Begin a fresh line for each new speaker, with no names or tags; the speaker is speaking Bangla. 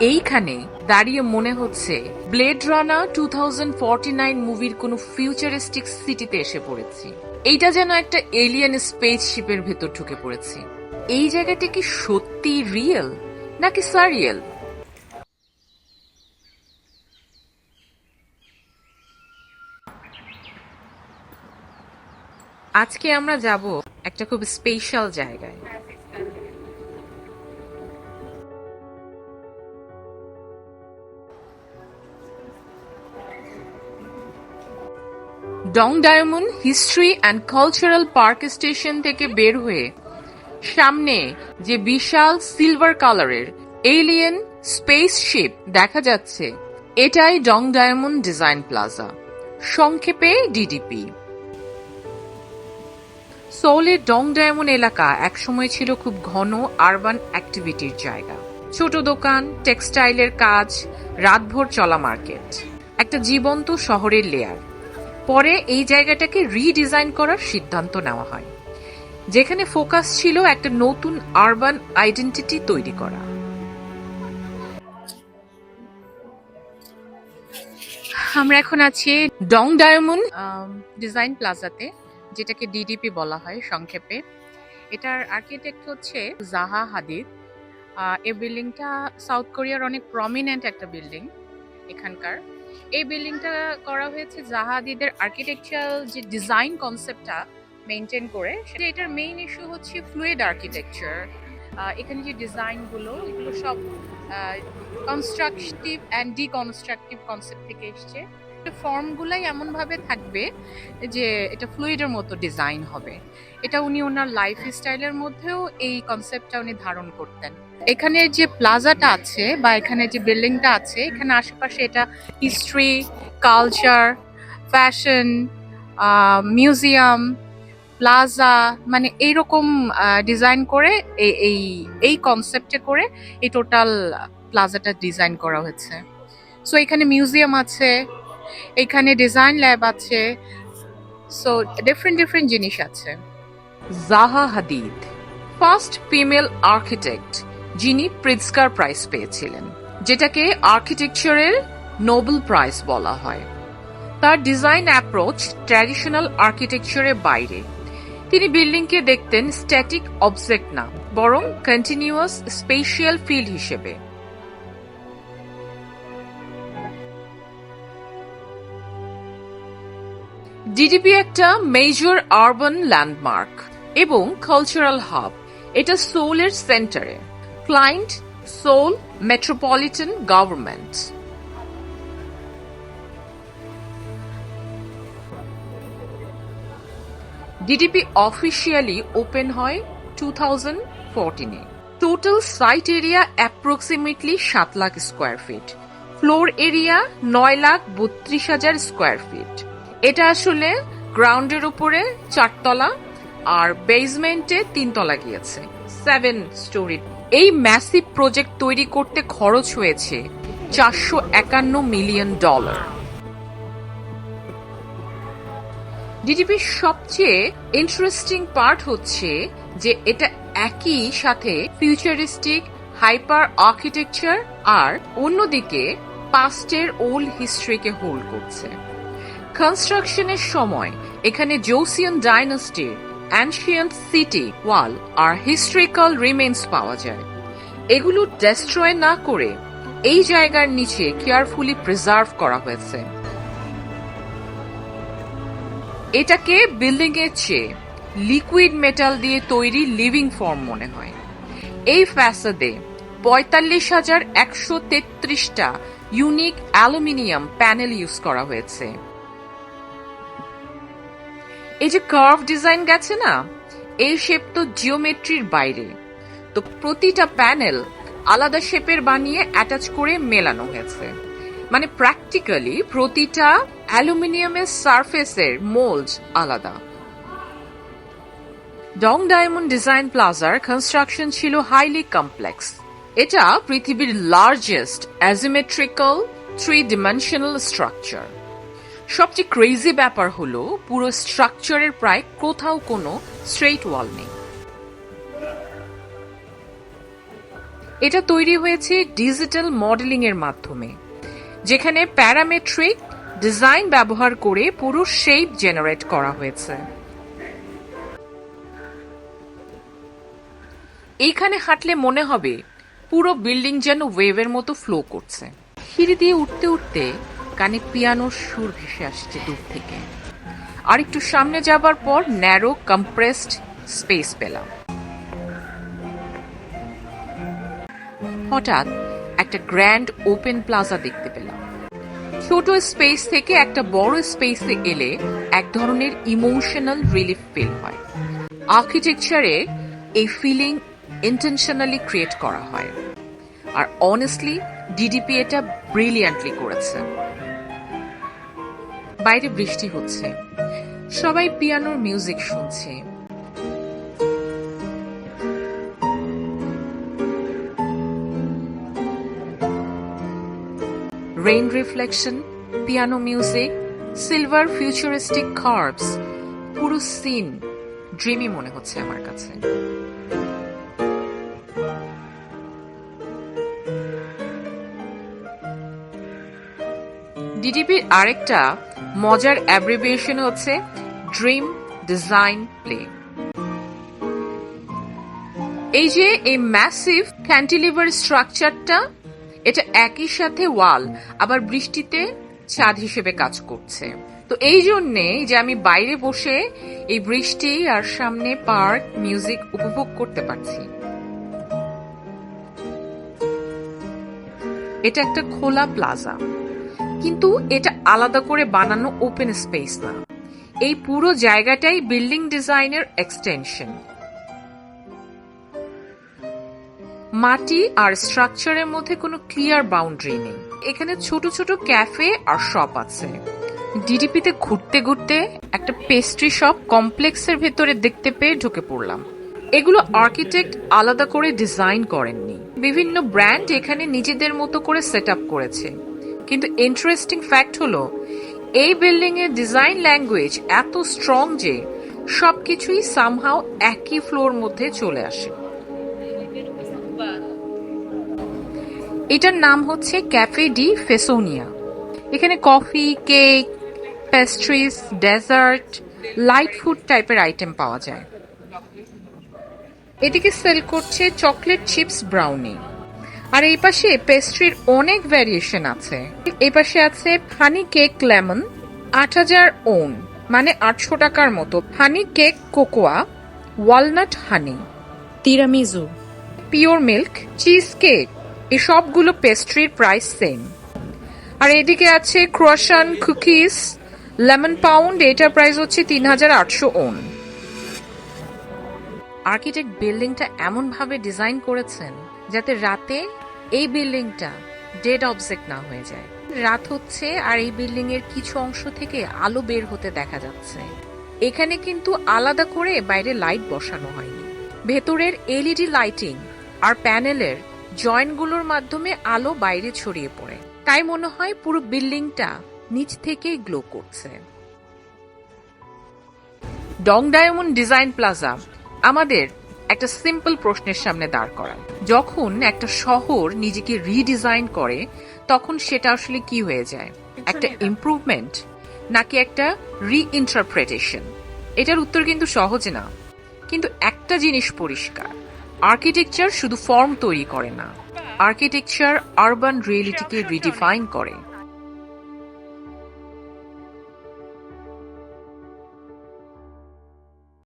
এইখানে দাঁড়িয়ে মনে হচ্ছে ব্লেড রানার 2049 মুভির কোনো ফিউচারিস্টিক সিটিতে এসে পড়েছি। এইটা যেন একটা এলিয়েন স্পেসশিপের ভেতর ঢুকে পড়েছি। এই জায়গাটা কি সত্যি রিয়েল নাকি সারিয়েল? আজকে আমরা যাব একটা খুব স্পেশাল জায়গায়। Dong diamond history and cultural park station থেকে বের হয়ে সামনে যে বিশাল সিলভার কালারের এলিয়েন স্পেসশিপ দেখা যাচ্ছে, এটাই ডং ডায়মন্ড ডিজাইন প্লাজা, সংক্ষেপে ডিডিপি। সোলের ডং ডায়মন্ড এলাকা একসময় ছিল খুব ঘন আরবান অ্যাক্টিভিটির জায়গা। ছোট দোকান, টেক্সটাইলের কাজ, রাতভর চলা মার্কেট, একটা জীবন্ত শহরের লেয়ার। পরে এই জায়গাটাকে রিডিজাইন করার সিদ্ধান্ত নেওয়া হয়, যেখানে ফোকাস ছিল একটা নতুন আরবান আইডেন্টিটি তৈরি করা। আমরা এখন আছি ডং ডায়মন্ড ডিজাইন প্লাজাতে, যেটাকে ডিডিপি বলা হয় সংক্ষেপে। এটার আর্কিটেক্ট হচ্ছে জাহা হাদিদ। এই বিল্ডিংটা সাউথ কোরিয়ার অনেক প্রমিনেন্ট একটা বিল্ডিং এখানকার। এই বিল্ডিংটা করা হয়েছে জাহা হাদিদের আর্কিটেকচারাল যে ডিজাইন কনসেপ্টটা মেনটেন করে। সেটা এটার মেইন ইস্যু হচ্ছে ফ্লুইড আর্কিটেকচার। এখানে যে ডিজাইনগুলো, এগুলো সব কনস্ট্রাকটিভ অ্যান্ড ডিকনস্ট্রাকটিভ কনসেপ্ট থেকে এসছে। ফর্মগুলাই এমনভাবে থাকবে যে এটা ফ্লুইডের মতো ডিজাইন হবে। এটা উনি ওনার লাইফ স্টাইলের মধ্যেও এই কনসেপ্টটা উনি ধারণ করতেন। এখানে যে প্লাজাটা আছে বা এখানে যে বিল্ডিংটা আছে, এখানে আশেপাশে এটা history, culture, fashion, museum, plaza, মানে এইরকম ডিজাইন করে এই কনসেপ্টে করে এই টোটাল প্লাজাটা ডিজাইন করা হয়েছে। সো এখানে মিউজিয়াম আছে, এখানে ডিজাইন ল্যাব আছে, সো ডিফারেন্ট জিনিস আছে। জাহা হাদিদ ফার্স্ট ফিমেল আর্কিটেক্ট যিনি প্রিৎজকার প্রাইজ পেয়েছিলেন, যেটাকে আর্কিটেকচারের নোবেল প্রাইজ বলা হয়। তার ডিজাইন অ্যাপ্রোচ ট্র্যাডিশনাল আর্কিটেকচারের বাইরে। তিনি বিল্ডিংকে দেখতেন স্ট্যাটিক অবজেক্ট না, বরং কন্টিনিউয়াস স্পেশিয়াল ফিল্ড হিসেবে। ডিডিপি একটা মেজর আরবান ল্যান্ডমার্ক এবং কালচারাল হাব। এটা সোলের সেন্টারে। Client Seoul metropolitan government. DDP officially open হয় 2014-এ। Total site area approximately 7 lakh square feet. Floor area 9,32,000 square feet. এটা আসলে গ্রাউন্ডের উপরে 4 তলা আর বেসমেন্টে 3 তলা গিয়েছে, 7 স্টোরি। এই ম্যাসিভ প্রজেক্ট তৈরি করতে খরচ হয়েছে $451 মিলিয়ন। ডিডিপির সবচেয়ে ইন্টারেস্টিং পার্ট হচ্ছে যে এটা একই সাথে ফিউচারিস্টিক হাইপার আর্কিটেকচার আর অন্যদিকে পাস্টের ওল্ড হিস্ট্রিকে হোল্ড করছে। কনস্ট্রাকশনের সময় এখানে জোসিয়ান ডাইনাস্টির অ্যানশিয়েন্ট সিটি ওয়াল আর হিস্ট্রিক্যাল রিমেন্স পাওয়া যায়। এগুলো ডেস্ট্রয় না করে এই জায়গার নিচে কেয়ারফুলি প্রিজার্ভ করা হয়েছে। এটাকে বিল্ডিং এর চেয়ে লিকুইড মেটাল দিয়ে তৈরি লিভিং ফর্ম মনে হয়। এই ফ্যাসাদে 45,133টা ইউনিক অ্যালুমিনিয়াম প্যানেল ইউজ করা হয়েছে। এই যে কার্ভ ডিজাইন গেছে না, এই শেপ তো জিওমেট্রির বাইরে। তো প্রতিটা প্যানেল আলাদা শেপের বানিয়ে অ্যাটাচ করে মেলানো হয়েছে। মানে প্র্যাকটিক্যালি প্রতিটা অ্যালুমিনিয়ামের সারফেসের মোল্ড আলাদা। ডং ডায়মন্ড ডিজাইন প্লাজার কনস্ট্রাকশন ছিল হাইলি কমপ্লেক্স। এটা পৃথিবীর লার্জেস্ট অ্যাজিমেট্রিক্যাল 3-dimensional স্ট্রাকচার। সবচেয়ে ক্রেজি ব্যাপার হলো পুরো স্ট্রাকচারের প্রায় কোথাও কোনো স্ট্রেইট ওয়াল নেই। এটা তৈরি হয়েছে ডিজিটাল মডেলিং এর মাধ্যমে, যেখানে প্যারামেট্রিক ডিজাইন ব্যবহার করে পুরো শেপ জেনারেট করা হয়েছে। এইখানে হাঁটলে মনে হবে পুরো বিল্ডিং যেন ওয়েভের মতো ফ্লো করছে। সিঁড়ি দিয়ে উঠতে উঠতে কানে পিয়ানোর সুর ভেসে আসছে দূর থেকে। আর একটু সামনে যাবার পর ন্যারো কম্প্রেসড স্পেস পেলাম। হঠাৎ একটা গ্র্যান্ড ওপেন প্লাজা দেখতে পেলাম। ছোট স্পেস থেকে একটা বড় স্পেসে এলে এক ধরনের ইমোশনাল রিলিফ ফিল হয়। আর্কিটেকচারে এই ফিলিং ইন্টেনশনালি ক্রিয়েট করা হয়, আর অনেস্টলি ডিডিপি এটা ব্রিলিয়ান্টলি করেছে। বাইরে বৃষ্টি হচ্ছে, সবাই পিয়ানোর মিউজিক শুনছে। Rain reflection, piano music, silver futuristic curves, পুরো সিন ড্রিমি মনে হচ্ছে আমার কাছে। ডিডিপির আরেকটা মজার অ্যাব্রিভিয়েশন হচ্ছে ড্রিম ডিজাইন প্লে। এই যে এই ম্যাসিভ ক্যান্টিলিভার স্ট্রাকচারটা, এটা একই সাথে ওয়াল আবার বৃষ্টিতে ছাদ হিসেবে কাজ করছে। তো এই জন্যে যে আমি বাইরে বসে এই বৃষ্টি আর সামনে পার্ক মিউজিক উপভোগ করতে পারছি। এটা একটা খোলা প্লাজা, কিন্তু এটা আলাদা করে বানানো ওপেন স্পেস না। এই পুরো জায়গাটাই বিল্ডিং ডিজাইনের এক্সটেনশন। মাটি আর স্ট্রাকচারের মধ্যে কোনো ক্লিয়ার বাউন্ডারি নেই। এখানে ছোট ছোট ক্যাফে আর শপ আছে। ডিডিপিতে ঘুরতে ঘুরতে একটা পেস্ট্রি শপ কমপ্লেক্সের ভেতরে দেখতে পেয়ে ঢুকে পড়লাম। এগুলো আর্কিটেক্ট আলাদা করে ডিজাইন করেননি, বিভিন্ন ব্র্যান্ড এখানে নিজেদের মতো করে সেট আপ করেছে। কিন্তু ইন্টারেস্টিং ফ্যাক্ট হলো এই বিল্ডিং এর ডিজাইন ল্যাঙ্গুয়েজ এত স্ট্রং যে সবকিছুই সামহাও একই ফ্লোর মধ্যে চলে আসে। এটার নাম হচ্ছে ক্যাফে ডি ফেসোনিয়া। এখানে coffee, cake, pastries, dessert, light food টাইপের আইটেম পাওয়া যায়। এদিকে সেল করছে চকলেট চিপস ব্রাউনি। আর এই পাশে পেস্ট্রির অনেক ভ্যারিয়েশন আছে। এই পাশে আছে হানি কেক লেমন, ৮,০০০ ওন মানে ৮০০ টাকার মতো। হানি কেক কোকোয়া, ওয়ালনাট হানি, তিরামিজু, পিওর মিল্ক, চিজ কেক, এই সবগুলো পেস্ট্রির প্রাইস সেম। আর এদিকে আছে ক্রোয়াশান, কুকিজ, লেমন পাউন্ড, এটার প্রাইস হচ্ছে ৩,৮০০ ওন। আর্কিটেক্ট বিল্ডিংটা এমন ভাবে ডিজাইন করেছেন যাতে রাতে এই বিল্ডিংটা ডেড অবজেক্ট না হয়ে যায়। রাত হচ্ছে আর এই বিল্ডিং এর কিছু অংশ থেকে আলো বের হতে দেখা যাচ্ছে। এখানে কিন্তু আলাদা করে বাইরে লাইট বসানো হয়নি। ভেতরের এলইডি লাইটিং আর প্যানেলের জয়েন্টগুলোর মাধ্যমে আলো বাইরে ছড়িয়ে পড়ে, তাই মনে হয় পুরো বিল্ডিংটা নিচ থেকেই গ্লো করছে। ডং ডায়মন্ড ডিজাইন প্লাজা আমাদের একটা সিম্পল প্রশ্নের সামনে দাঁড় করায়। যখন একটা শহর নিজেকে রিডিজাইন করে তখন সেটা আসলে কি হয়ে যায়? একটা ইমপ্রুভমেন্ট নাকি একটা রিইন্টারপ্রিটেশন? এটার উত্তর কিন্তু সহজ না। কিন্তু একটা জিনিস পরিষ্কার, আর্কিটেকচার শুধু ফর্ম তৈরি করে না, আর্কিটেকচার আরবান রিয়েলিটিকে রিডিফাইন করে।